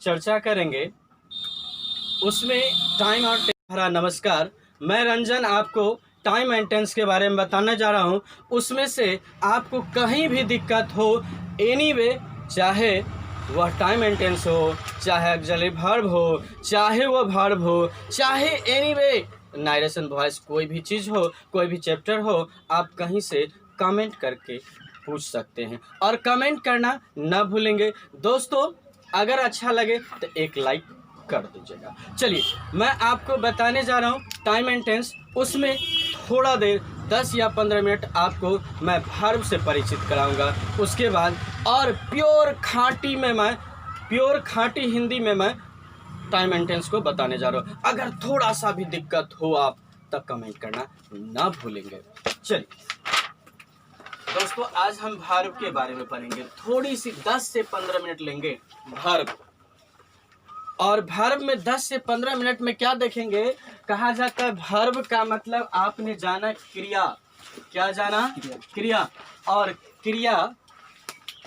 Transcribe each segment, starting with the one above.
चर्चा करेंगे उसमें टाइम और भरा नमस्कार। मैं रंजन आपको टाइम एंड टेंस के बारे में बताने जा रहा हूँ। उसमें से आपको कहीं भी दिक्कत हो एनीवे, चाहे वह टाइम एंड टेंस हो, चाहे ऑक्सिलरी वर्ब हो, चाहे वह वर्ब हो, चाहे एनीवे नारेशन वॉइस, कोई भी चीज़ हो, कोई भी चैप्टर हो, आप कहीं से कमेंट करके पूछ सकते हैं और कमेंट करना न भूलेंगे। दोस्तों अगर अच्छा लगे तो एक लाइक कर दीजिएगा। चलिए मैं आपको बताने जा रहा हूँ टाइम एंड टेंस। उसमें थोड़ा देर 10 या 15 मिनट आपको मैं वर्ब से परिचित कराऊंगा। उसके बाद और प्योर खाँटी हिंदी में मैं टाइम एंड टेंस को बताने जा रहा हूँ। अगर थोड़ा सा भी दिक्कत हो आप तब कमेंट करना ना भूलेंगे। चलिए दोस्तों आज हम वर्ब के बारे में पढ़ेंगे। थोड़ी सी 10 से 15 मिनट लेंगे वर्ब। और वर्ब में 10 से 15 मिनट में क्या देखेंगे, कहा जाता है वर्ब का मतलब आपने जाना क्रिया। क्या जाना? क्रिया। और क्रिया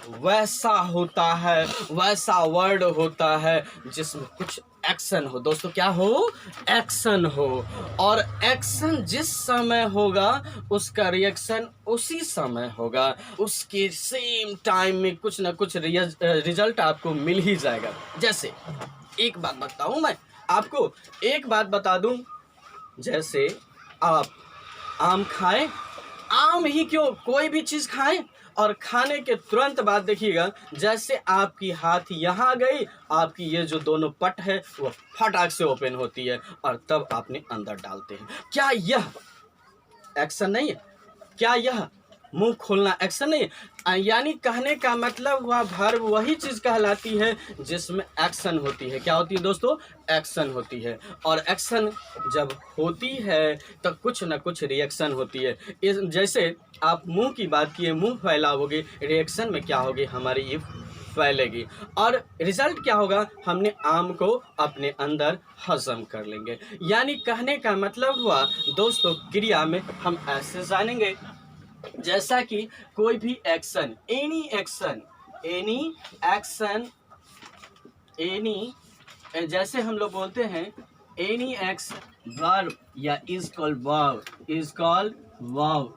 वैसा होता है, वैसा वर्ड होता है जिसमें कुछ एक्शन हो। दोस्तों क्या हो? एक्शन हो। और एक्शन जिस समय होगा उसका रिएक्शन उसी समय होगा। उसके सेम टाइम में कुछ ना कुछ रिजल्ट आपको मिल ही जाएगा। जैसे एक बात बताऊं, मैं आपको एक बात बता दूं, जैसे आप आम खाएं, आम ही क्यों कोई भी चीज़ खाएं और खाने के तुरंत बाद देखिएगा जैसे आपकी हाथ यहाँ गई, आपकी ये जो दोनों पट है वो फटाक से ओपन होती है और तब आपने अंदर डालते हैं। क्या यह एक्शन नहीं है? क्या यह मुंह खोलना एक्शन नहीं है? यानी कहने का मतलब वह वर्ब वही चीज़ कहलाती है जिसमें एक्शन होती है। क्या होती है दोस्तों? एक्शन होती है। और एक्शन जब होती है तो कुछ ना कुछ रिएक्शन होती है। जैसे आप मुंह की बात किए, मुंह फैलाओगे, रिएक्शन में क्या होगी? हमारी ये फैलेगी और रिजल्ट क्या होगा? हमने आम को अपने अंदर हजम कर लेंगे। यानी कहने का मतलब हुआ दोस्तों क्रिया में हम ऐसे जानेंगे जैसा कि कोई भी एक्शन, एनी जैसे हम लोग बोलते हैं एनी एक्स वर्ब या इज कॉल्ड वर्ब।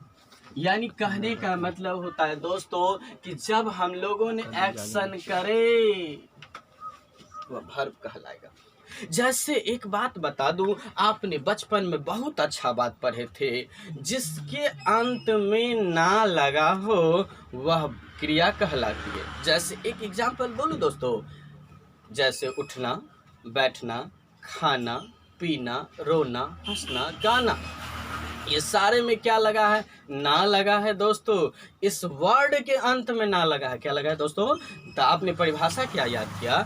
यानी कहने का मतलब होता है दोस्तों कि जब हम लोगों ने एक्शन करे वह वर्ब कहलाएगा। जैसे एक बात बता दूं, आपने बचपन में बहुत अच्छा बात पढ़े थे, जिसके अंत में ना लगा हो वह क्रिया कहलाती है। जैसे एक एग्जांपल बोलूं दोस्तों, जैसे उठना, बैठना, खाना, पीना, रोना, हंसना, गाना, ये सारे में क्या लगा है? ना लगा है दोस्तों। इस वर्ड के अंत में ना लगा है। क्या लगा है दोस्तों? तो आपने परिभाषा क्या याद किया?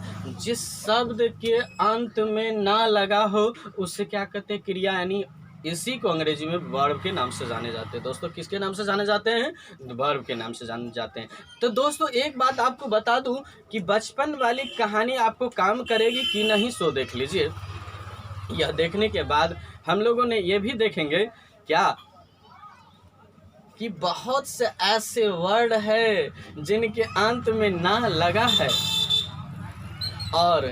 जिस शब्द के अंत में ना लगा हो उससे क्या कहते हैं? क्रिया। यानी इसी को अंग्रेजी में वर्ब के नाम से जाने जाते हैं। दोस्तों किसके नाम से जाने जाते हैं? वर्ब के नाम से जाने जाते हैं। तो दोस्तों एक बात आपको बता दूं कि बचपन वाली कहानी आपको काम करेगी कि नहीं, सो देख लीजिए। यह देखने के बाद हम लोगों ने ये भी देखेंगे क्या कि बहुत से ऐसे वर्ड है जिनके अंत में ना लगा है और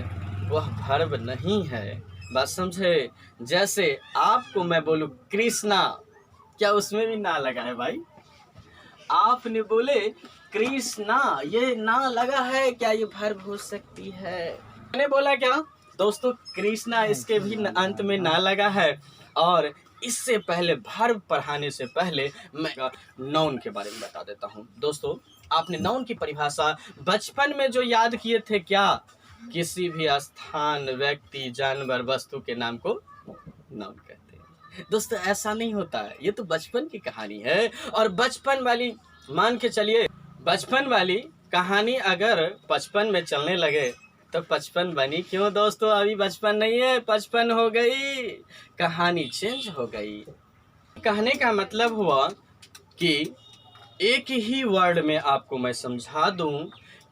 वह वर्ब नहीं है। बात समझे? जैसे आपको मैं बोलूं कृष्णा, क्या उसमें भी ना लगा है भाई? आपने बोले कृष्णा, ये ना लगा है, क्या ये वर्ब हो सकती है? मैंने बोला क्या दोस्तों? कृष्णा, इसके भी अंत में ना लगा है। और इससे पहले वर्ब पढ़ाने से पहले मैं नाउन के बारे में बता देता हूँ। दोस्तों आपने नाउन की परिभाषा बचपन में जो याद किए थे, क्या? किसी भी स्थान, व्यक्ति, जानवर, वस्तु के नाम को नाउन कहते हैं। दोस्तों ऐसा नहीं होता है, ये तो बचपन की कहानी है। और बचपन वाली मान के चलिए, बचपन वाली कहानी अगर 55 में चलने लगे तो 55 बनी क्यों दोस्तों? अभी बचपन नहीं है, 55 हो गई, कहानी चेंज हो गई। कहने का मतलब हुआ कि एक ही वर्ड में आपको मैं समझा दूं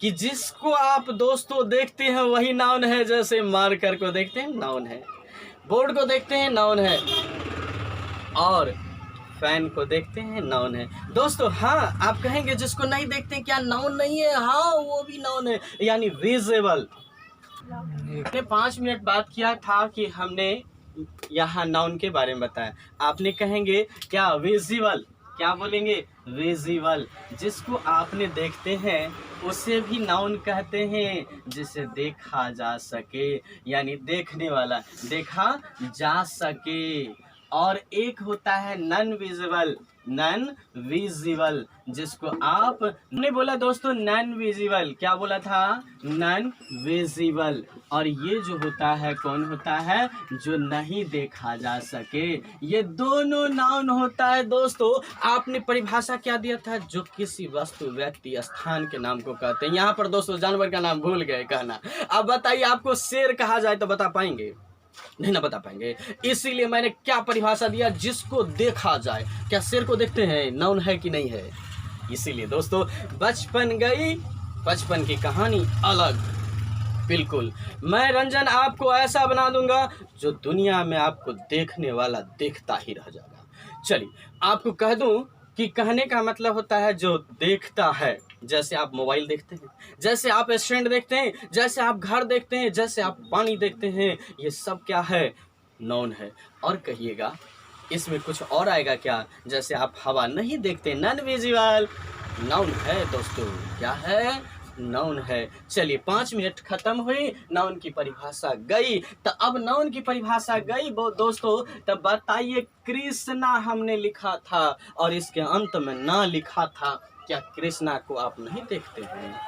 कि जिसको आप दोस्तों देखते हैं वही नाउन है। जैसे मार्कर को देखते हैं, नाउन है। बोर्ड को देखते हैं, नाउन है। और फैन को देखते हैं, नाउन है। दोस्तों हाँ, आप कहेंगे जिसको नहीं देखते क्या नाउन नहीं है? हाँ वो भी नाउन है। यानी विजिबल, हमने 5 मिनट बात किया था कि हमने यहाँ नाउन के बारे में बताया। आपने कहेंगे क्या विजिबल, क्या बोलेंगे विजिबल, जिसको आपने देखते हैं उसे भी नाउन कहते हैं, जिसे देखा जा सके, यानी देखने वाला, देखा जा सके। और एक होता है नॉन विजिबल, नॉन विजिबल, जिसको आप ने बोला दोस्तों नॉन विजिबल, क्या बोला था, नॉन विजिबल। और ये जो होता है कौन होता है, जो नहीं देखा जा सके। ये दोनों नाउन होता है दोस्तों। आपने परिभाषा क्या दिया था, जो किसी वस्तु, व्यक्ति, स्थान के नाम को कहते हैं। यहाँ पर दोस्तों जानवर का नाम भूल गए कहना। अब बताइए, आपको शेर कहा जाए तो बता पाएंगे, नहीं ना बता पाएंगे। इसीलिए मैंने क्या परिभाषा दिया, जिसको देखा जाए। क्या शेर को देखते हैं, नाउन है कि नहीं है। इसीलिए दोस्तों बचपन गई, बचपन की कहानी अलग। बिल्कुल, मैं रंजन आपको ऐसा बना दूंगा जो दुनिया में आपको देखने वाला देखता ही रह जाएगा। चलिए आपको कह दूं कि कहने का मतलब होता है जो देखता है। जैसे आप मोबाइल देखते हैं, जैसे आप स्टैंड देखते हैं, जैसे आप घर देखते हैं, जैसे आप पानी देखते हैं, ये सब क्या है, नाउन है। और कहिएगा इसमें कुछ और आएगा क्या, जैसे आप हवा नहीं देखते, नॉन विजिबल, नाउन है दोस्तों, क्या है, नाउन है। चलिए 5 मिनट खत्म हुई, नाउन की परिभाषा गई। तो अब नाउन की परिभाषा गई वो दोस्तों, तब बताइए कृष्णा हमने लिखा था और इसके अंत में ना लिखा था। क्या कृष्णा को आप नहीं देखते हैं,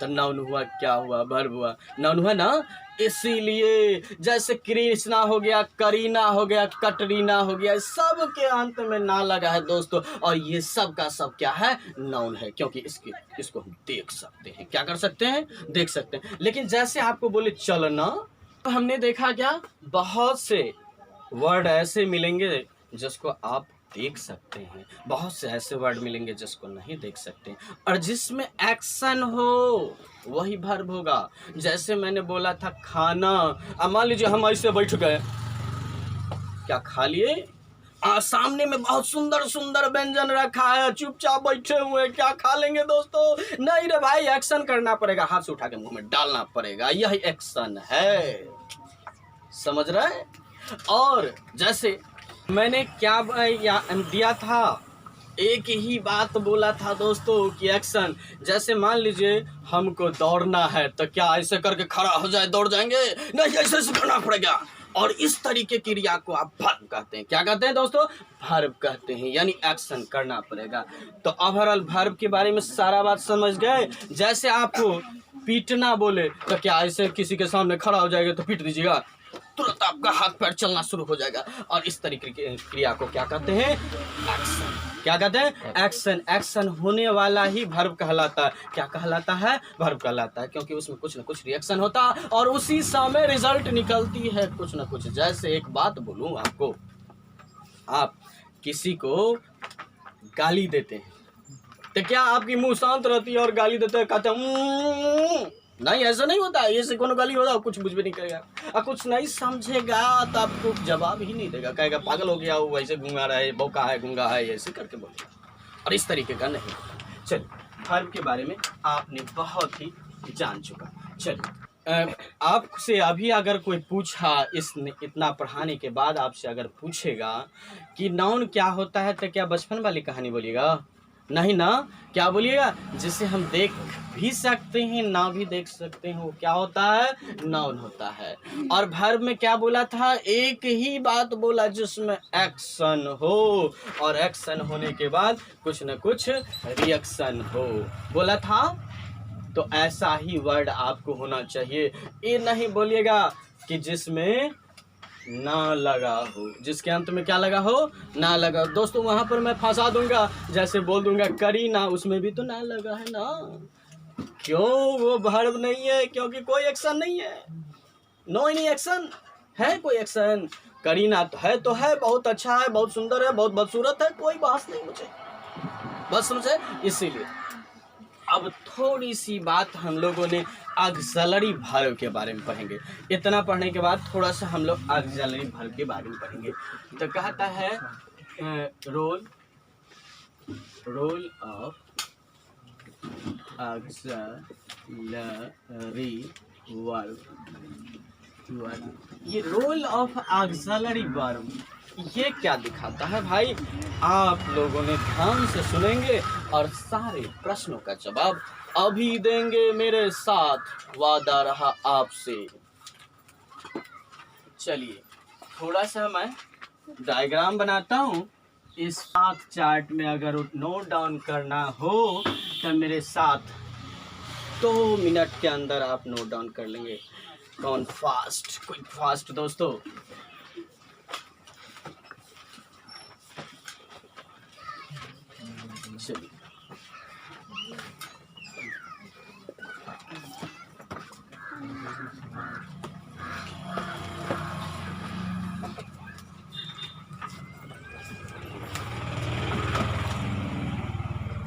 तो नाउन हुआ, क्या हुआ, वर्ब हुआ, नाउन हुआ ना। इसीलिए जैसे कृष्णा हो गया, करीना हो गया, कटरीना हो गया, सब के अंत में ना लगा है दोस्तों। और ये सब का सब क्या है, नाउन है, क्योंकि इसको हम देख सकते हैं। क्या कर सकते हैं, देख सकते हैं। लेकिन जैसे आपको बोले चलना, तो हमने देखा क्या, बहुत से वर्ड ऐसे मिलेंगे जिसको आप देख सकते हैं, बहुत से ऐसे वर्ड मिलेंगे जिसको नहीं देख सकते। और जिसमें एक्शन हो वही वर्ब होगा। जैसे मैंने बोला था खाना, अब मान लीजिए हम ऐसे बैठ गए, क्या खा लिए, सामने में बहुत सुंदर सुंदर व्यंजन रखा है, चुपचाप बैठे हुए हैं, क्या खा लेंगे दोस्तों, नहीं रे भाई, एक्शन करना पड़ेगा, हाथ से उठा के मुंह में डालना पड़ेगा, यही एक्शन है, समझ रहे। और जैसे मैंने क्या दिया था, एक ही बात बोला था दोस्तों कि एक्शन। जैसे मान लीजिए हमको दौड़ना है, तो क्या ऐसे करके खड़ा हो जाए दौड़ जाएंगे, नहीं, ऐसे करना पड़ेगा। और इस तरीके की क्रिया को आप वर्ब कहते हैं। क्या कहते हैं दोस्तों, वर्ब कहते हैं, यानी एक्शन करना पड़ेगा। तो ओवरऑल वर्ब के बारे में सारा बात समझ गए। जैसे आपको पीटना बोले, तो क्या ऐसे किसी के सामने खड़ा हो जाएगा तो पीट दीजिएगा, तुरंत आपका हाथ पैर चलना शुरू हो जाएगा। और इस तरीके की क्रिया को क्या कहते हैं, एक्शन। क्या कहते हैं, एक्शन। एक्शन होने वाला ही वर्ब कहलाता है। क्या कहलाता है, वर्ब कहलाता है, क्योंकि उसमें कुछ न कुछ रिएक्शन होता है और उसी समय रिजल्ट निकलती है कुछ न कुछ। जैसे एक बात बोलूं आपको, आप किसी को गाली देते हैं, तो क्या आपकी मुंह शांत रहती है और गाली देते हैं, कहते हैं नहीं, ऐसा नहीं होता है, ऐसे कोनो गाली होता है, कुछ बुझ भी नहीं करेगा और कुछ नहीं समझेगा तो आपको जवाब ही नहीं देगा, कहेगा पागल हो गया वो, वैसे घूंगा रहा है, बौका है, गूंगा है, ऐसे करके बोलेगा। और इस तरीके का नहीं। चलिए वर्ब के बारे में आपने बहुत ही जान चुका। चलिए आपसे अभी अगर कोई पूछा, इतना पढ़ाने के बाद आपसे अगर पूछेगा कि नाउन क्या होता है, तो क्या बचपन वाली कहानी बोलिएगा, नहीं ना, क्या बोलिएगा, जिसे हम देख भी सकते हैं ना भी देख सकते हैं, वो क्या होता है, नाउन होता है। और वर्ब में क्या बोला था, एक ही बात बोला जिसमें एक्शन हो, और एक्शन होने के बाद कुछ न कुछ रिएक्शन हो, बोला था। तो ऐसा ही वर्ड आपको होना चाहिए। ये नहीं बोलिएगा कि जिसमें ना लगा हो, जिसके अंत में क्या लगा हो, ना लगा। दोस्तों वहां पर मैं फंसा दूंगा, जैसे बोल दूंगा करीना, उसमें भी तो ना लगा है ना, क्यों, वो वर्ब नहीं है, क्योंकि कोई एक्शन नहीं है, नो एनी एक्शन है, कोई एक्शन। करीना तो है, बहुत अच्छा है, बहुत सुंदर है, बहुत बदसूरत है, कोई बात नहीं मुझे, बस समझे। इसीलिए अब थोड़ी सी बात हम लोगों ने ऑक्सिलरी वर्ब के बारे में पढ़ेंगे। इतना पढ़ने के बाद थोड़ा सा हम लोग ऑक्सिलरी वर्ब के बारे में पढ़ेंगे। तो कहता है रोल ऑफ ऑक्सिलरी वर्ब। ये रोल ऑफ ऑक्सिलरी वर्ब ये क्या दिखाता है भाई? आप लोगों ने ध्यान से सुनेंगे और सारे प्रश्नों का जवाब अभी देंगे मेरे साथ, वादा रहा आपसे। चलिए थोड़ा सा मैं डायग्राम बनाता हूँ। इस साथ चार्ट में अगर नोट डाउन करना हो तो मेरे साथ 2 मिनट के अंदर आप नोट डाउन कर लेंगे। कौन फास्ट, क्विक फास्ट दोस्तों। चलिए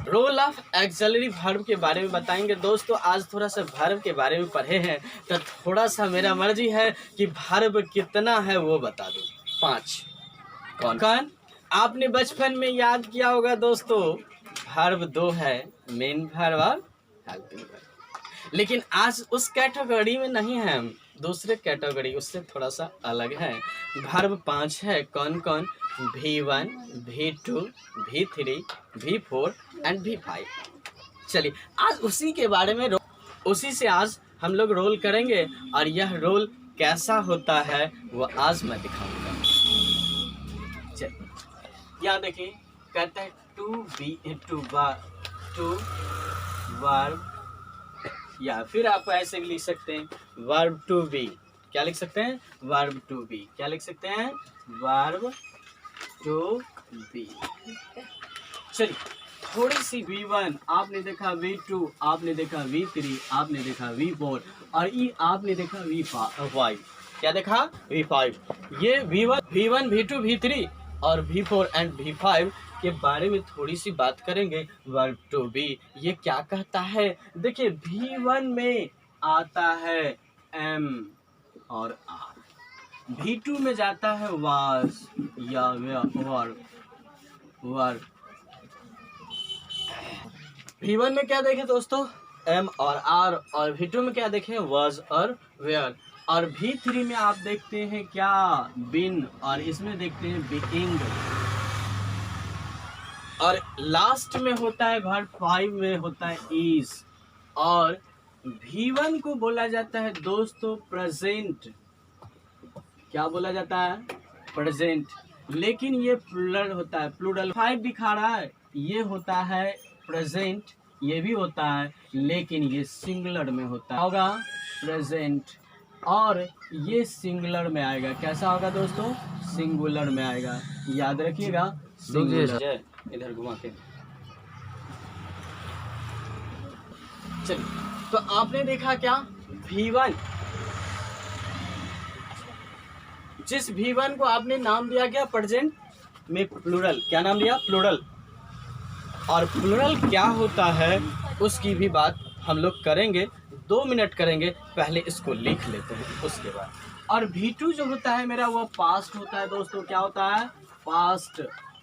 रोल ऑफ एक्सिलरी वर्ब के बारे में बताएंगे दोस्तों। आज थोड़ा सा वर्ब के बारे में पढ़े हैं तो थोड़ा सा मेरा मर्जी है कि वर्ब कितना है वो बता दो। 5। कौन कौन आपने बचपन में याद किया होगा दोस्तों? वर्ब 2 है, मेन वर्ब और हेल्पिंग वर्ब। लेकिन आज उस कैटेगरी में नहीं है हम, दूसरे कैटेगरी उससे थोड़ा सा अलग है। वर्ब 5 है। कौन कौन? V1, V2, V3, V4 and V5। चलिए आज उसी के बारे में उसी से आज हम लोग रोल करेंगे और यह रोल कैसा होता है वो आज मैं दिखाऊंगा। चलिए यहाँ देखिए, कहता है टू वर्ब, या फिर आप ऐसे भी लिख सकते हैं वर्ब टू बी। क्या लिख सकते हैं? Verb to be. क्या लिख सकते हैं? Verb to be. चलिए थोड़ी सी V1 आपने देखा, V2 आपने देखा, V3 आपने देखा, V4 और ये आपने देखा V5। क्या देखा? V5। ये V1, V2, V3 और V4 एंड V5 के बारे में थोड़ी सी बात करेंगे। वर्ब टू बी ये क्या कहता है? देखिए V1 में आता है M और R, V2 में जाता है was या वर्ब। V1 में क्या देखे दोस्तों? M और R, और V2 में क्या देखे? was और were। और V3 में आप देखते हैं क्या? been, और इसमें देखते हैं being। और लास्ट में होता है वर्ब 5 में होता है is। और V1 को बोला जाता है दोस्तों प्रेजेंट। क्या बोला जाता है? प्रेजेंट। लेकिन ये प्लूरल होता है, प्लूरल 5 दिखा रहा है, ये होता है प्रेजेंट, ये भी होता है लेकिन ये सिंगुलर में होता होगा प्रेजेंट, और ये सिंगुलर में आएगा। कैसा होगा दोस्तों? सिंगुलर में आएगा, याद रखिएगा सिंगुलर। इधर घुमा के चलिए, तो आपने देखा क्या? V1, जिस V1 को आपने नाम दिया गया प्रेजेंट में प्लूरल। क्या नाम दिया? प्लूरल। और प्लूरल क्या होता है उसकी भी बात हम लोग करेंगे, 2 मिनट करेंगे। पहले इसको लिख लेते हैं उसके बाद। और V2 जो होता है मेरा वो पास्ट होता है दोस्तों। क्या होता है? पास्ट।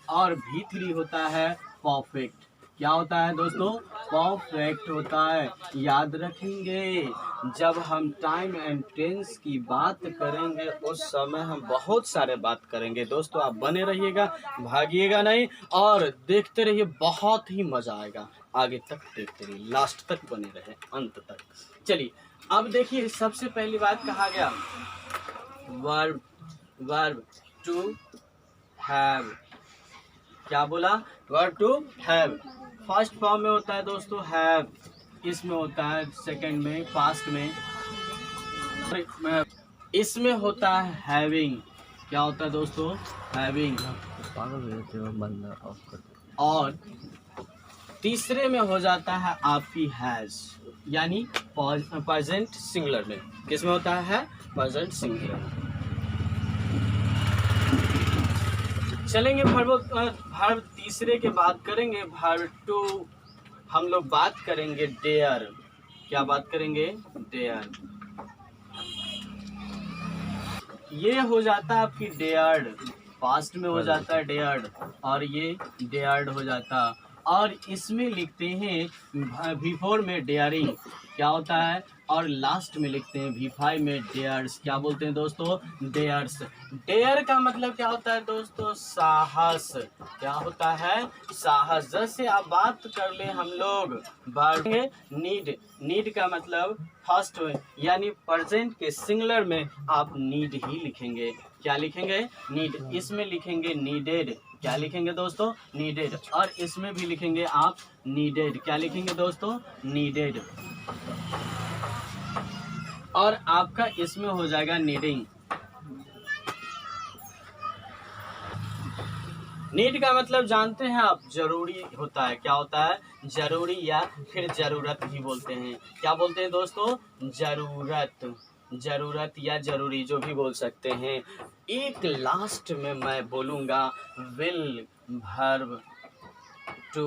और V3 होता है परफेक्ट। क्या होता है दोस्तों? परफेक्ट होता है। याद रखेंगे जब हम टाइम एंड टेंस की बात करेंगे उस समय हम बहुत सारे बात करेंगे दोस्तों। आप बने रहिएगा, भागिएगा नहीं और देखते रहिए, बहुत ही मजा आएगा। आगे तक देखते रहिए, लास्ट तक बने रहे, अंत तक। चलिए अब देखिए, सबसे पहली बात कहा गया वर्ब टू हैव। क्या बोला? Verb to have. First form में होता है दोस्तों हैव, इसमें होता है सेकंड में पास्ट में, इसमें होता है हैविंग। क्या होता है दोस्तों? हैविंग। और तीसरे में हो जाता है आपकी हैज, यानी प्रेजेंट सिंगुलर में। किस में होता है? Present singular. चलेंगे वर्ब तीसरे के बात करेंगे। वर्ब टू हम लोग बात करेंगे डेयर। क्या बात करेंगे? डेयर। ये हो जाता है आपकी डेयर्ड, पास्ट में हो जाता है डेयर्ड, और ये डेयर्ड हो जाता। और इसमें लिखते हैं V4 में डेयरिंग। क्या होता है? और लास्ट में लिखते हैं V5 में डेयर्स। क्या बोलते हैं दोस्तों? डेयर्स। डेयर का मतलब क्या होता है दोस्तों? साहस। क्या होता है? साहस। जैसे आप बात कर ले हम लोग नीड। नीड का मतलब फर्स्ट यानी प्रेजेंट के सिंगुलर में आप नीड ही लिखेंगे। क्या लिखेंगे? नीड। इसमें लिखेंगे नीडेड। क्या लिखेंगे दोस्तों? नीडेड। और इसमें भी लिखेंगे आप नीडेड। क्या लिखेंगे दोस्तों? नीडेड। और आपका इसमें हो जाएगा नीडिंग। नीड का मतलब जानते हैं आप? जरूरी होता है। क्या होता है? जरूरी या फिर जरूरत भी बोलते हैं। क्या बोलते हैं दोस्तों? जरूरत। जरूरत या जरूरी जो भी बोल सकते हैं। एक लास्ट में मैं बोलूँगा विल वर्ब टू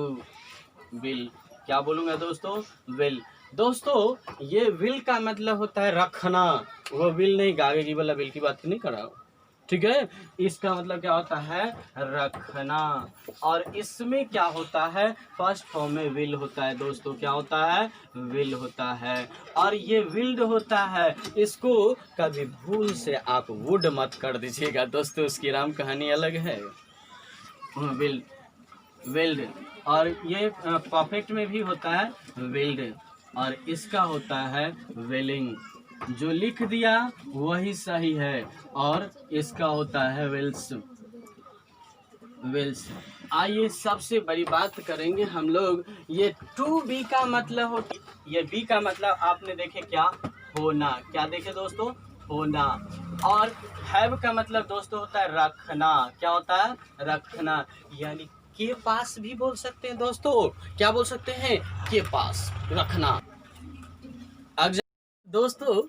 विल। क्या बोलूँगा दोस्तों? विल। दोस्तों ये विल का मतलब होता है रखना। वो विल नहीं, गागे वाला विल की बात नहीं कर रहा हूँ, ठीक है। इसका मतलब क्या होता है? रखना। और इसमें क्या होता है? फर्स्ट फॉर्म में विल होता है दोस्तों। क्या होता है? विल होता है। और ये विल्ड होता है, इसको कभी भूल से आप वुड मत कर दीजिएगा दोस्तों, उसकी राम कहानी अलग है। Willed, willed. और ये परफेक्ट में भी होता है विल्ड। और इसका होता है विलिंग। जो लिख दिया वही सही है। और इसका होता है विल्स। विल्स। आइए सबसे बड़ी बात करेंगे हम लोग। ये टू बी का मतलब होता है, ये बी का मतलब आपने देखे क्या? होना। क्या देखे दोस्तों? होना। और हैव का मतलब दोस्तों होता है रखना। क्या होता है? रखना। यानी के पास भी बोल सकते हैं दोस्तों। क्या बोल सकते हैं? के पास रखना। दोस्तों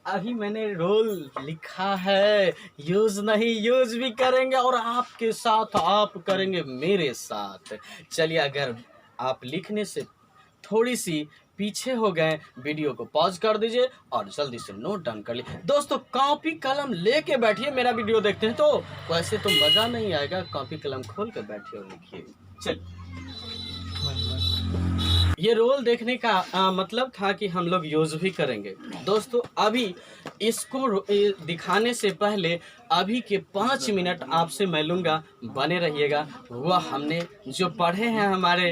अभी मैंने रोल लिखा है, यूज नहीं, यूज भी करेंगे और आपके साथ आप करेंगे मेरे साथ। चलिए, अगर आप लिखने से थोड़ी सी पीछे हो गए, वीडियो को पॉज कर दीजिए और जल्दी से नोट डाउन कर लीजिए। दोस्तों कॉपी कलम लेके बैठिए, मेरा वीडियो देखते हैं तो वैसे तो मज़ा नहीं आएगा, कॉपी कलम खोल के बैठिए और लिखिए। चलिए, ये रोल देखने का मतलब था कि हम लोग यूज भी करेंगे। दोस्तों अभी इसको दिखाने से पहले अभी के 5 मिनट आपसे मैं लूँगा, बने रहिएगा। वह हमने जो पढ़े हैं, हमारे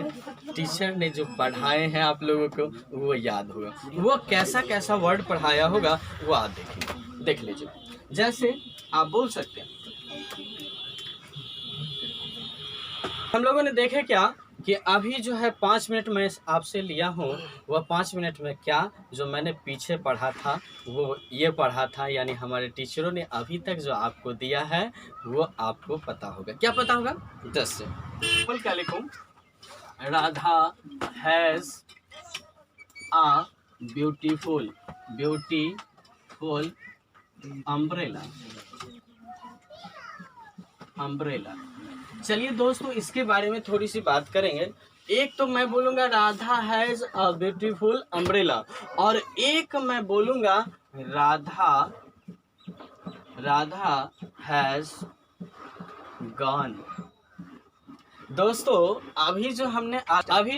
टीचर ने जो पढ़ाए हैं आप लोगों को, वो याद होगा। वो कैसा कैसा वर्ड पढ़ाया होगा वो आप देखेंगे, देख लीजिए। जैसे आप बोल सकते हैं, हम लोगों ने देखे क्या कि अभी जो है 5 मिनट मैं आपसे लिया हूँ, वह 5 मिनट में क्या जो मैंने पीछे पढ़ा था वो ये पढ़ा था, यानी हमारे टीचरों ने अभी तक जो आपको दिया है वो आपको पता होगा। क्या पता होगा? 10 से फुल क्या लिखूँ? Radha has a beautiful umbrella. Umbrella. चलिए दोस्तों इसके बारे में थोड़ी सी बात करेंगे। एक तो मैं बोलूँगा Radha has a beautiful umbrella, और एक मैं बोलूँगा राधा हैज़ गॉन। दोस्तों अभी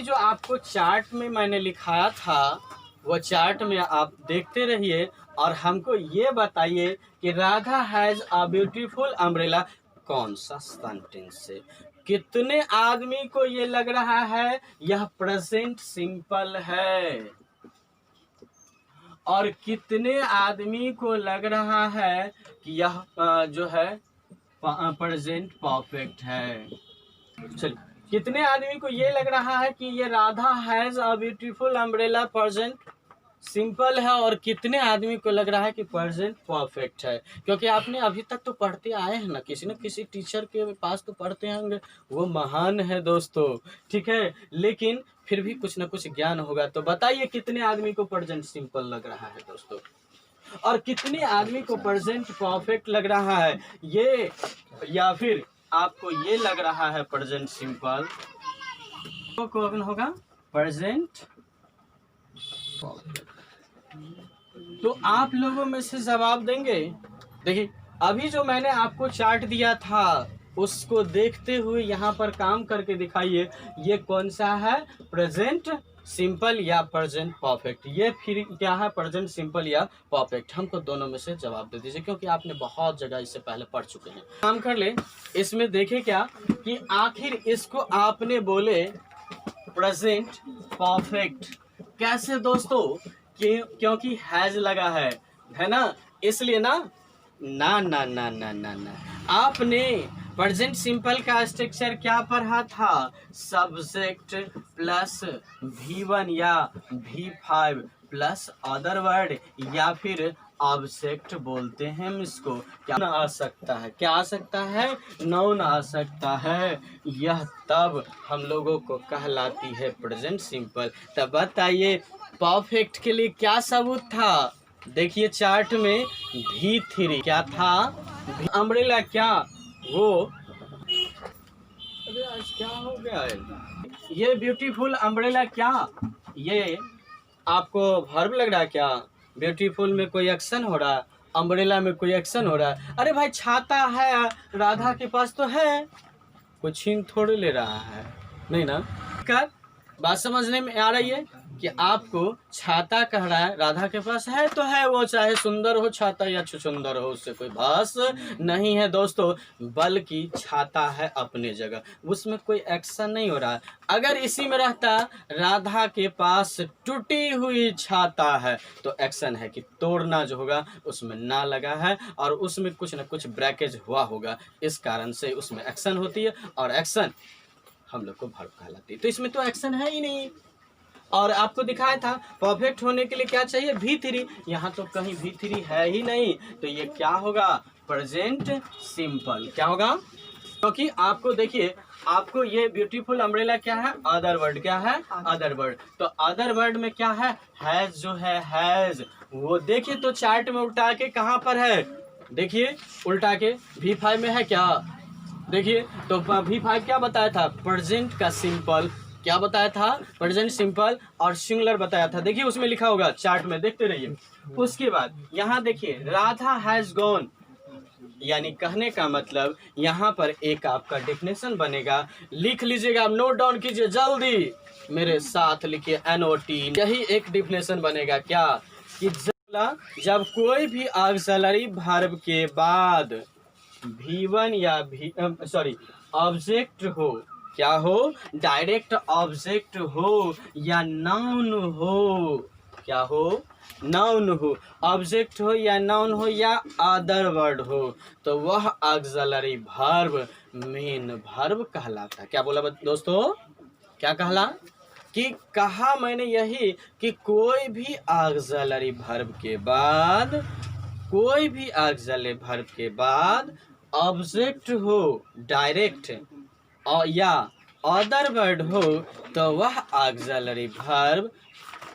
जो आपको चार्ट में मैंने लिखाया था, वो चार्ट में आप देखते रहिए और हमको ये बताइए कि Radha has a beautiful umbrella कौन सा सेंटेंस से, कितने आदमी को ये लग रहा है यह प्रेजेंट सिंपल है, और कितने आदमी को लग रहा है कि यह जो है प्रेजेंट परफेक्ट है। चलिए, कितने आदमी को ये लग रहा है कि ये Radha has a beautiful umbrella present simple है, और कितने आदमी को लग रहा है कि प्रेजेंट परफेक्ट है? क्योंकि आपने अभी तक तो पढ़ते आए हैं ना, किसी न किसी टीचर के पास तो पढ़ते होंगे, वो महान है दोस्तों, ठीक है। लेकिन फिर भी कुछ न कुछ ज्ञान होगा, तो बताइए कितने आदमी को प्रेजेंट सिंपल लग रहा है दोस्तों, और कितने आदमी को प्रेजेंट परफेक्ट लग रहा है ये, या फिर आपको ये लग रहा है प्रेजेंट सिंपल, तो कौन होगा? प्रेजेंट। तो आप लोगों में से जवाब देंगे। देखिए अभी जो मैंने आपको चार्ट दिया था उसको देखते हुए यहाँ पर काम करके दिखाइए, ये कौन सा है? प्रेजेंट सिंपल या प्रेजेंट परफेक्ट। ये फिर क्या है, प्रेजेंट सिंपल या परफेक्ट। हमको दोनों में से जवाब दे दीजिए, क्योंकि आपने बहुत जगह इससे पहले पढ़ चुके हैं। काम कर ले, इसमें देखे क्या कि आखिर इसको आपने बोले प्रेजेंट परफेक्ट कैसे दोस्तों, क्योंकि हैज लगा है ना, इसलिए ना ना ना ना ना ना ना आपने प्रेजेंट सिंपल का स्ट्रक्चर क्या पढ़ा था, सब्जेक्ट प्लस V1 या V5 प्लस अदर वर्ड या फिर ऑब्जेक्ट बोलते हैं हम इसको। क्या आ सकता है, क्या आ सकता है, नाउन आ सकता है। यह तब हम लोगों को कहलाती है प्रेजेंट सिंपल। तब बताइए परफेक्ट के लिए क्या सबूत था, देखिए चार्ट में V3 क्या था, अम्ब्रेला क्या, वो अरे आज क्या हो गया है, ये ब्यूटीफुल अम्ब्रेला क्या, ये आपको वर्ब लग रहा है क्या, ब्यूटीफुल में कोई एक्शन हो रहा है, अम्ब्रेला में कोई एक्शन हो रहा है। अरे भाई छाता है राधा के पास तो है, कुछ छीन थोड़े ले रहा है, नहीं ना। कर बात समझने में आ रही है कि आपको छाता कह रहा है, राधा के पास है तो है, वो चाहे सुंदर हो छाता या छुछुंदर हो, उससे कोई बहस नहीं है दोस्तों, बल्कि छाता है अपने जगह, उसमें कोई एक्शन नहीं हो रहा है। अगर इसी में रहता राधा के पास टूटी हुई छाता है तो एक्शन है कि तोड़ना जो होगा उसमें ना लगा है और उसमें कुछ ना कुछ ब्रेकेज हुआ होगा, इस कारण से उसमें एक्शन होती है और एक्शन हम लोग को वर्ब कहलाती है। तो इसमें तो एक्शन है ही नहीं। और आपको दिखाया था परफेक्ट होने के लिए क्या चाहिए, V3, यहाँ तो कहीं V3 है ही नहीं, तो ये क्या होगा, प्रेजेंट सिंपल। क्या होगा, क्योंकि आपको देखिए, आपको ये ब्यूटीफुल अम्ब्रेला क्या है, अदर वर्ड क्या है, अदर वर्ड। तो अदर वर्ड में क्या है, हैज जो है हैज, वो देखिए तो चार्ट में उल्टा के कहाँ पर है, देखिए उल्टा के V5 में है क्या, देखिए तो V5 क्या बताया था, प्रेजेंट का सिंपल, क्या बताया था, प्रेजेंट सिंपल और सिंगुलर बताया था। देखिए उसमें लिखा होगा, चार्ट में देखते रहिए। उसके बाद यहाँ देखिए राधा हैज गॉन, यानी कहने का मतलब यहाँ पर एक आपका डेफिनेशन बनेगा, लिख लीजिएगा, नोट डाउन कीजिए जल्दी मेरे साथ, लिखिए NOT, यही एक डेफिनेशन बनेगा क्या कि जब कोई भी ऑक्सिलरी वर्ब के बाद V1 या ऑब्जेक्ट हो, क्या हो, डायरेक्ट ऑब्जेक्ट हो या नाउन हो, क्या हो, नाउन हो, ऑब्जेक्ट हो या नाउन हो या अदर वर्ड हो, तो वह ऑक्सिलरी वर्ब मेन वर्ब कहलाता है। क्या बोला दोस्तों, क्या कहला, कि कहा मैंने यही कि कोई भी ऑक्सिलरी वर्ब के बाद, कोई भी ऑक्सिलरी वर्ब के बाद ऑब्जेक्ट हो डायरेक्ट और या अदर वर्ड हो तो वह ऑक्सिलरी वर्ब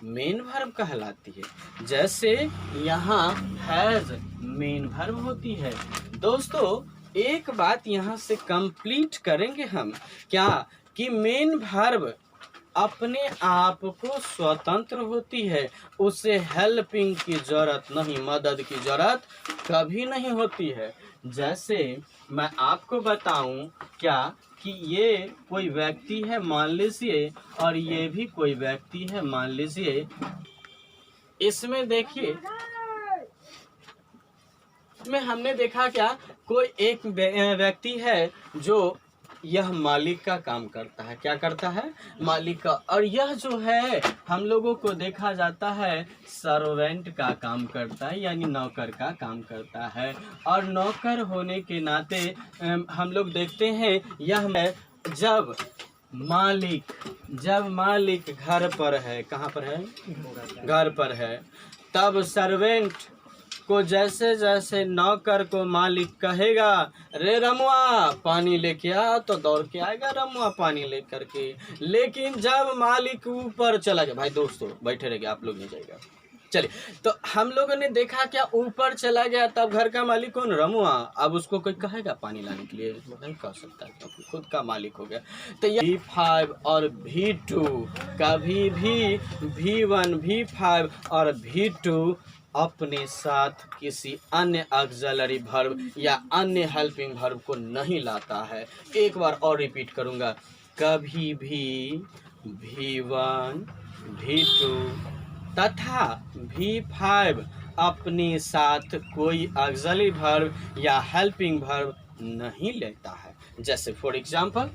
मेन वर्ब कहलाती है। जैसे यहाँ हैज मेन वर्ब होती है। दोस्तों एक बात यहाँ से कंप्लीट करेंगे हम, क्या कि मेन वर्ब अपने आप को स्वतंत्र होती है, उसे हेल्पिंग की जरूरत नहीं, मदद की जरूरत कभी नहीं होती है। जैसे मैं आपको बताऊं क्या कि ये कोई व्यक्ति है मान लीजिए और ये भी कोई व्यक्ति है मान लीजिए, इसमें देखिए, इसमें हमने देखा क्या, कोई एक व्यक्ति है जो यह मालिक का काम करता है, क्या करता है, मालिक का, और यह जो है हम लोगों को देखा जाता है सर्वेंट का काम करता है, यानी नौकर का काम करता है। और नौकर होने के नाते हम लोग देखते हैं यह जब मालिक घर पर है, कहाँ पर है, घर पर है, तब सर्वेंट को जैसे जैसे नौकर को मालिक कहेगा रे रमुआ पानी लेके आ, तो दौड़ के आएगा रमुआ पानी लेकर के। लेकिन जब मालिक ऊपर चला गया, भाई दोस्तों बैठे रहिए, आप लोग नहीं जाएगा, चलिए, तो हम लोगों ने देखा क्या, ऊपर चला गया, तब घर का मालिक कौन, रमुआ, अब उसको कोई कहेगा पानी लाने के लिए, नहीं कह सकता क्योंकि खुद का मालिक हो गया। तो ये V5 और V2 कभी भी V1 V5 और V2 अपने साथ किसी अन्य ऑक्सिलरी वर्ब या अन्य हेल्पिंग वर्ब को नहीं लाता है। एक बार और रिपीट करूंगा, कभी भी V1 V2 तथा V5 अपने साथ कोई ऑक्सिलरी वर्ब या हेल्पिंग वर्ब नहीं लेता है। जैसे फॉर एग्जाम्पल,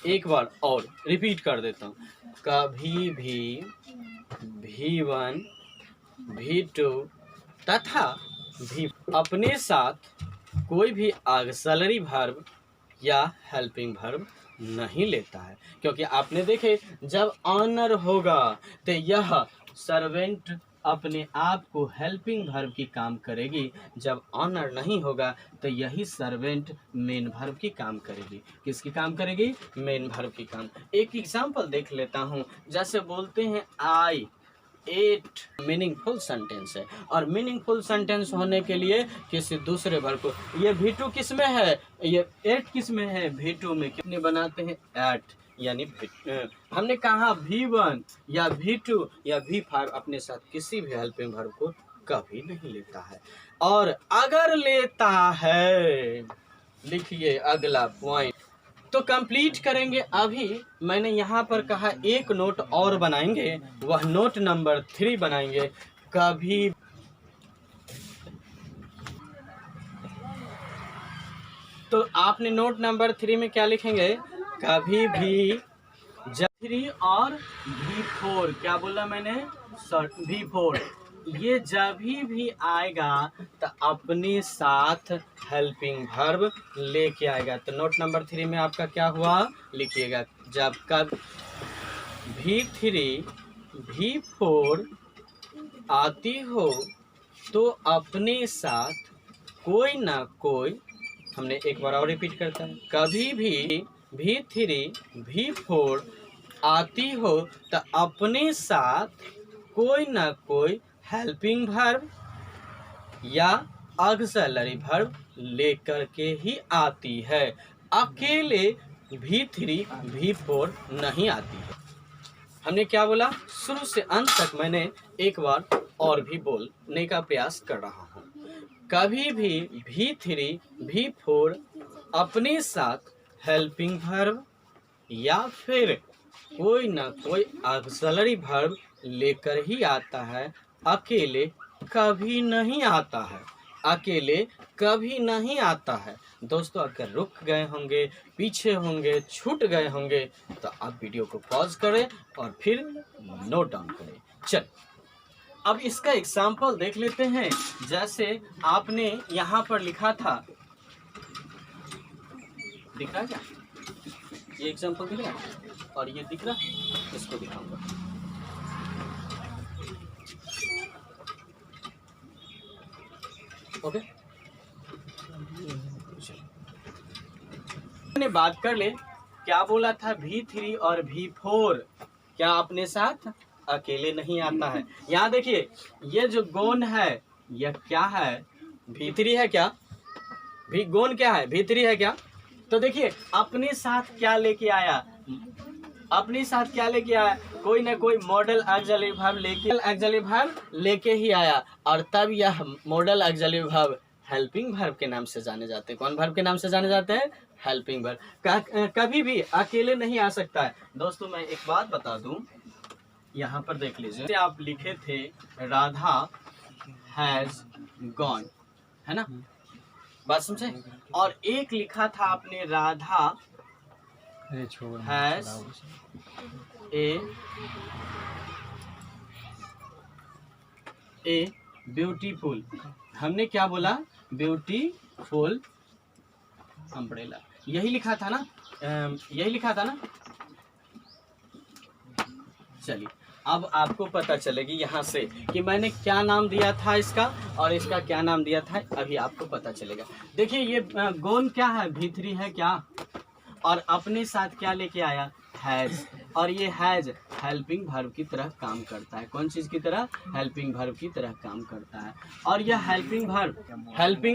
एक बार और रिपीट कर देता हूँ। कभी भी V1 V2 तथा V अपने साथ कोई भी ऑक्सिलरी वर्ब या हेल्पिंग वर्ब नहीं लेता है, क्योंकि आपने देखे जब ऑनर होगा तो यह सर्वेंट अपने आप को हेल्पिंग वर्ब की काम करेगी, जब ऑनर नहीं होगा तो यही सर्वेंट मेन वर्ब की काम करेगी। किसकी काम करेगी? मेन वर्ब की काम। एक एग्जांपल देख लेता हूँ। जैसे बोलते हैं आई एट, मीनिंगफुल सेंटेंस है, और मीनिंगफुल सेंटेंस होने के लिए किसी दूसरे वर्ब को, ये V2 किस में है, ये एट किस में है, V2 में। कितने बनाते हैं? एट, यानी हमने कहा V1 या V2 या V5 अपने साथ किसी भी हेल्पिंग वर्ब को कभी नहीं लेता है। और अगर लेता है, लिखिए अगला पॉइंट, तो कंप्लीट करेंगे। अभी मैंने यहाँ पर कहा एक नोट और बनाएंगे, वह नोट नंबर 3 बनाएंगे। कभी तो आपने नोट नंबर 3 में क्या लिखेंगे? कभी भी जब 3 और V4, क्या बोला मैंने? V4 ये जब भी आएगा तो अपने साथ हेल्पिंग वर्ब लेके आएगा। तो नोट नंबर 3 में आपका क्या हुआ, लिखिएगा। जब कब V3 V4 आती हो तो अपने साथ कोई ना कोई, हमने एक बार और रिपीट करता है, कभी भी V3 V4 आती हो तो अपने साथ कोई ना कोई हेल्पिंग वर्ब या ऑक्सिलरी वर्ब लेकर के ही आती है। अकेले V3 V4 नहीं आती है। हमने क्या बोला? शुरू से अंत तक मैंने एक बार और भी बोलने का प्रयास कर रहा हूँ। कभी भी V3 V4 अपने साथ हेल्पिंग वर्ब या फिर कोई ना कोई ऑक्सिलरी वर्ब लेकर ही आता है, अकेले कभी नहीं आता है। अकेले कभी नहीं आता है। दोस्तों, अगर रुक गए होंगे, पीछे होंगे, छूट गए होंगे तो आप वीडियो को पॉज करें और फिर नोट डाउन करें। चल, अब इसका एग्जाम्पल देख लेते हैं। जैसे आपने यहाँ पर लिखा था, दिख रहा क्या? ये एग्जाम्पल दिख रहा है और ये दिख रहा, इसको दिखाऊंगा। ओके, मैंने बात कर ले। क्या बोला था? V3 और V4 क्या अपने साथ अकेले नहीं आता है। यहाँ देखिए, ये जो गोन है यह क्या है? V3 है क्या? गोन क्या है? V3 है क्या? तो देखिए अपने साथ क्या लेके आया, अपने साथ क्या लेके आया? कोई ना कोई मॉडल ऑक्सिलरी वर्ब लेके ही आया, और तब यह model auxiliary verb helping verb के नाम से जाने जाते हैं। कौन वर्ब के नाम से जाने जाते हैं? Helping verb. कभी भी अकेले नहीं आ सकता है। दोस्तों, मैं एक बात बता दूं, यहाँ पर देख लीजिए, आप लिखे थे राधा हैज गॉन, है ना? बात समझे? और एक लिखा था आपने राधा हैज ए ब्यूटीफुल। हमने क्या बोला? Beautiful umbrella. यही लिखा था ना? यही लिखा था ना? चलिए, अब आपको पता चलेगी यहाँ से कि मैंने क्या नाम दिया था इसका और इसका क्या नाम दिया था। अभी आपको पता चलेगा। देखिए, ये गोन क्या है? V3 है क्या? और अपने साथ क्या लेके आया? हैज। और ये हैज हेल्पिंग वर्ब की तरह काम करता है। कौन चीज़ की तरह? हेल्पिंग वर्ब की तरह काम करता है। और यह हेल्पिंग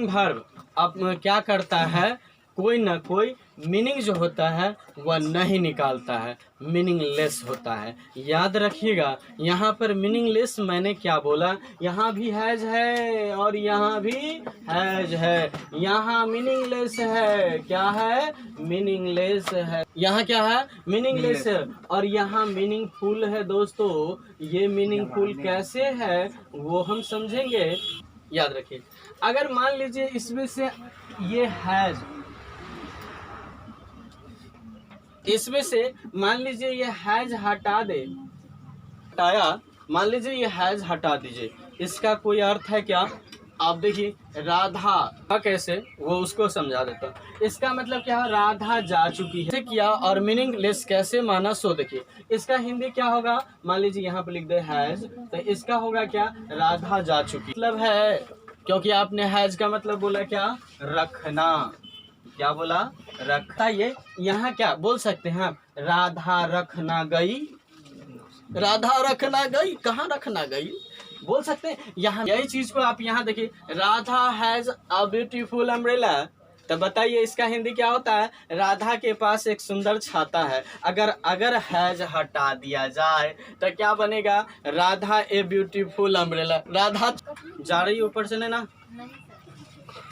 वर्ब अब क्या करता है? कोई ना कोई मीनिंग जो होता है वह नहीं निकालता है, मीनिंगलेस होता है। याद रखिएगा, यहाँ पर मीनिंगलेस मैंने क्या बोला, यहाँ भी हैज है और यहाँ भी हैज है। यहाँ मीनिंगलेस है, क्या है, मीनिंगलेस है। यहाँ क्या है, मीनिंगलेस है, और यहाँ मीनिंगफुल है। दोस्तों ये मीनिंगफुल कैसे है वो हम समझेंगे। याद रखिए, अगर मान लीजिए इसमें से ये हैज, इसमें से मान लीजिए ये हैज हटा दे, हटाया, मान लीजिए ये हैज हटा दीजिए, इसका कोई अर्थ है क्या? आप देखिए राधा का कैसे, वो उसको समझा देता हूँ। इसका मतलब क्या है, राधा जा चुकी है किया, और मीनिंगलेस कैसे माना सो देखिए। इसका हिंदी क्या होगा, मान लीजिए यहाँ पे लिख दे हैज, तो इसका होगा क्या, राधा जा चुकी, मतलब है, क्योंकि आपने हैज का मतलब बोला क्या, रखना। क्या बोला, रखता। ये यहाँ क्या बोल सकते हैं आप, राधा रखना गई, राधा रखना गई, कहाँ रखना गई बोल सकते हैं। यहाँ यही चीज को आप यहाँ देखिए, Radha has a beautiful umbrella, तो बताइए इसका हिंदी क्या होता है, राधा के पास एक सुंदर छाता है। अगर हैज हटा दिया जाए तो क्या बनेगा, Radha a beautiful umbrella, Radha जा रही ऊपर से ना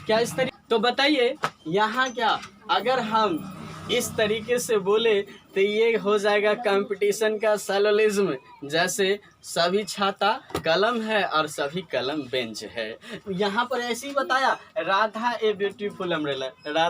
क्या इस तरीके। तो बताइए यहाँ क्या, अगर हम इस तरीके से बोले तो ये हो जाएगा कंपटीशन का सैलोलिज्म, जैसे सभी छाता कलम है और सभी कलम बेंच है। यहाँ पर ऐसे ही बताया, Radha a beautiful umbrella, Radha,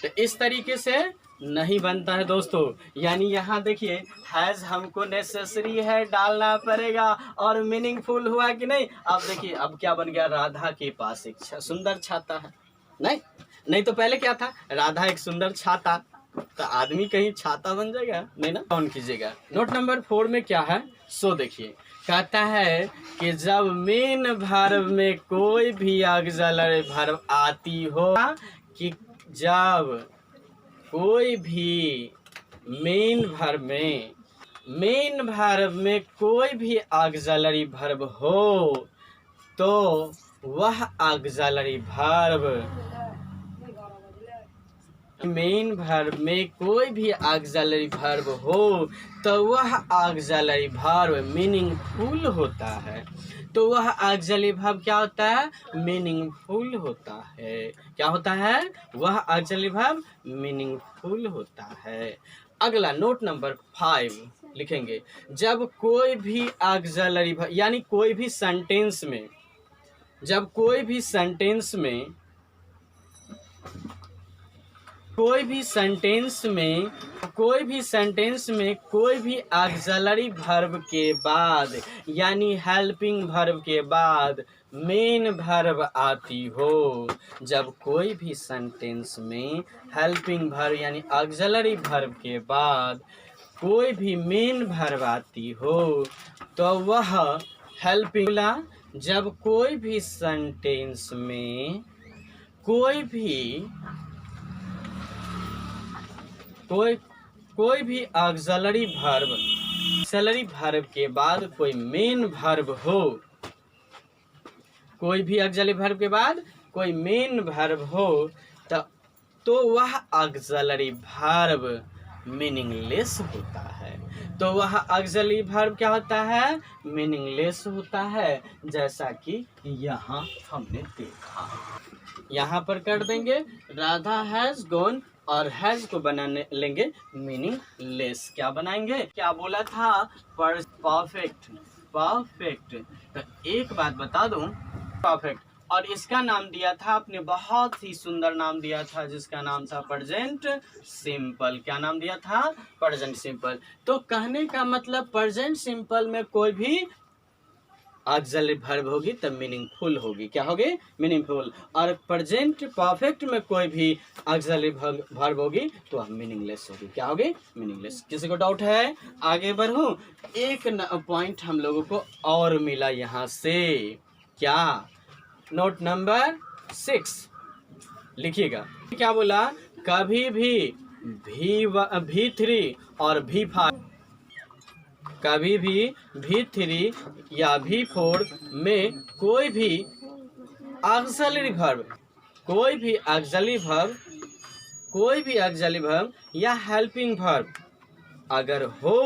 तो इस तरीके से नहीं बनता है दोस्तों। यानी यहाँ देखिए हैज हमको नेसेसरी है डालना पड़ेगा, और मीनिंगफुल हुआ कि नहीं। अब देखिए अब क्या बन गया, राधा के पास एक सुंदर छाता है, नहीं तो पहले क्या था, राधा एक सुंदर छाता, तो आदमी कहीं छाता बन जाएगा नहीं ना। ऑन कीजिएगा, नोट नंबर 4 में क्या है सो देखिए, कहता है कि जब मेन वर्ब में कोई भी ऑक्सिलरी वर्ब आती हो, कि जब कोई भी मेन वर्ब में कोई भी ऑक्सिलरी वर्ब हो, तो वह ऑक्सिलरी वर्ब, मेन वर्ब में कोई भी ऑक्सिलरी वर्ब हो तो वह ऑक्सिलरी वर्ब मीनिंगफुल होता है। तो वह ऑक्सिलरी वर्ब क्या होता है, मीनिंगफुल होता है। क्या होता है, वह ऑक्सिलरी वर्ब मीनिंगफुल होता है। अगला नोट नंबर 5 लिखेंगे, जब कोई भी ऑक्सिलरी वर्ब, यानी कोई भी सेंटेंस में, जब कोई भी सेंटेंस में कोई भी ऑक्सिलरी वर्ब के बाद, यानी हेल्पिंग वर्ब के बाद मेन वर्ब आती हो, जब कोई भी सेंटेंस में हेल्पिंग वर्ब यानी ऑक्सिलरी वर्ब के बाद कोई भी मेन वर्ब आती हो, तो वह हेल्पिंग। जब कोई भी सेंटेंस में कोई भी ऑक्सिलरी वर्ब के बाद कोई मेन वर्ब हो, कोई भी ऑक्सिलरी वर्ब के बाद कोई मेन वर्ब हो, तो वह ऑक्सिलरी वर्ब मीनिंगलेस होता है। तो वह ऑक्सिलरी वर्ब क्या होता है, मीनिंगलेस होता है, जैसा कि यहाँ हमने देखा। यहाँ पर कर देंगे राधा हैज गॉन, और हैज को बनाने लेंगे मीनिंगलेस। क्या बनाएंगे, क्या बोला था, परफेक्ट। तो एक बात बता दूं, परफेक्ट, और इसका नाम दिया था आपने, बहुत ही सुंदर नाम दिया था, जिसका नाम था प्रेजेंट सिंपल। क्या नाम दिया था, प्रेजेंट सिंपल। तो कहने का मतलब प्रेजेंट सिंपल में कोई भी ऑक्सिलरी वर्ब होगी तब मीनिंगफुल होगी। क्या होगी, मीनिंगफुल। और प्रेजेंट परफेक्ट में कोई भी ऑक्सिलरी वर्ब होगी तो हम मीनिंगलेस होगी। क्या होगी, मीनिंगलेस। किसी को डाउट है, आगे बढ़ूं। एक पॉइंट हम लोगों को और मिला यहाँ से, क्या, नोट नंबर 6 लिखिएगा। क्या बोला, कभी भी V3 और V5, कभी भी V3 या V4 में कोई भी ऑक्सिलरी वर्ब कोई भी ऑक्सिलरी वर्ब या हेल्पिंग वर्ब अगर हो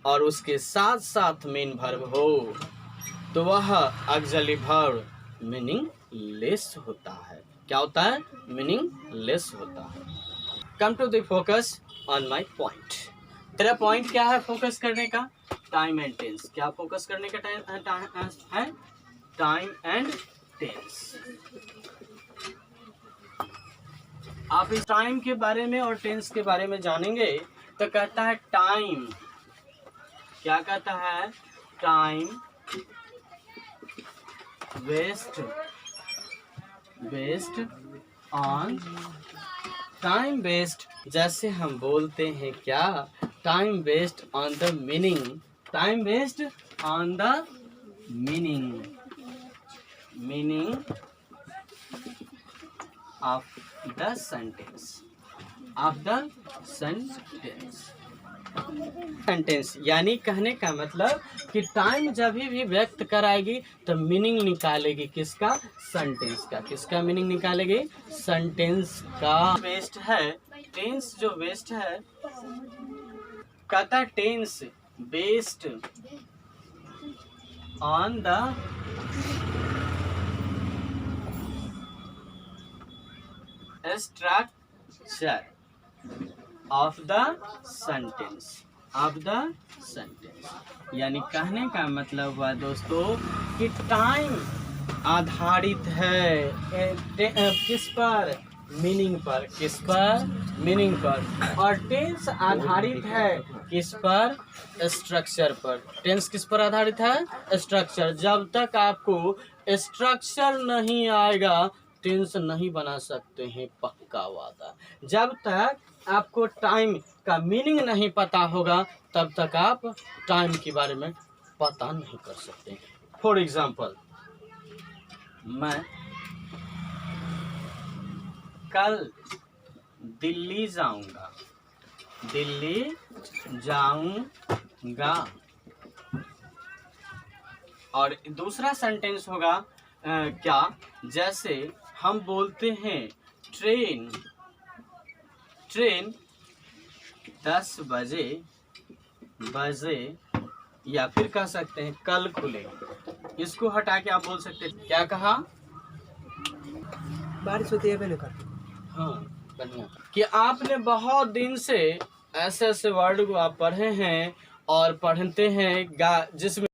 और उसके साथ साथ मेन वर्ब हो तो वह ऑक्सिलरी वर्ब मीनिंगलेस होता है। क्या होता है? मीनिंगलेस होता है। Come to the focus on my point. तेरा पॉइंट क्या है फोकस करने का? Time and tense. क्या फोकस करने का है? Time and tense. आप इस टाइम के बारे में और टेंस के बारे में जानेंगे तो कहता है टाइम, क्या कहता है? Time waste on, time waste जैसे हम बोलते हैं क्या? Time waste on the meaning, time waste on the meaning of the sentence, sentence यानी कहने का मतलब कि टाइम जब भी व्यक्त कराएगी तो मीनिंग निकालेगी किसका? सेंटेंस का। किसका मीनिंग निकालेगी? सेंटेंस का। वेस्ट है टेंस, जो वेस्ट है कहता tense based on the structure of the sentence, यानी कहने का मतलब हुआ दोस्तों कि टाइम आधारित है किस पर? मीनिंग पर। किस पर? मीनिंग पर। और टेंस आधारित है किस पर? स्ट्रक्चर पर। टेंस किस पर आधारित है? स्ट्रक्चर। जब तक आपको स्ट्रक्चर नहीं आएगा टेंस नहीं बना सकते हैं, पक्का वादा। जब तक आपको टाइम का मीनिंग नहीं पता होगा तब तक आप टाइम के बारे में पता नहीं कर सकते। फॉर एग्जाम्पल, मैं कल दिल्ली जाऊंगा, और दूसरा सेंटेंस होगा क्या? जैसे हम बोलते हैं ट्रेन 10 बजे, या फिर कह सकते हैं कल खुलेगी। इसको हटा के आप बोल सकते हैं क्या कहा? बारिश होती है कर। हाँ, बढ़िया कि आपने बहुत दिन से ऐसे वर्ड को आप पढ़े हैं और पढ़ते हैं जिसमें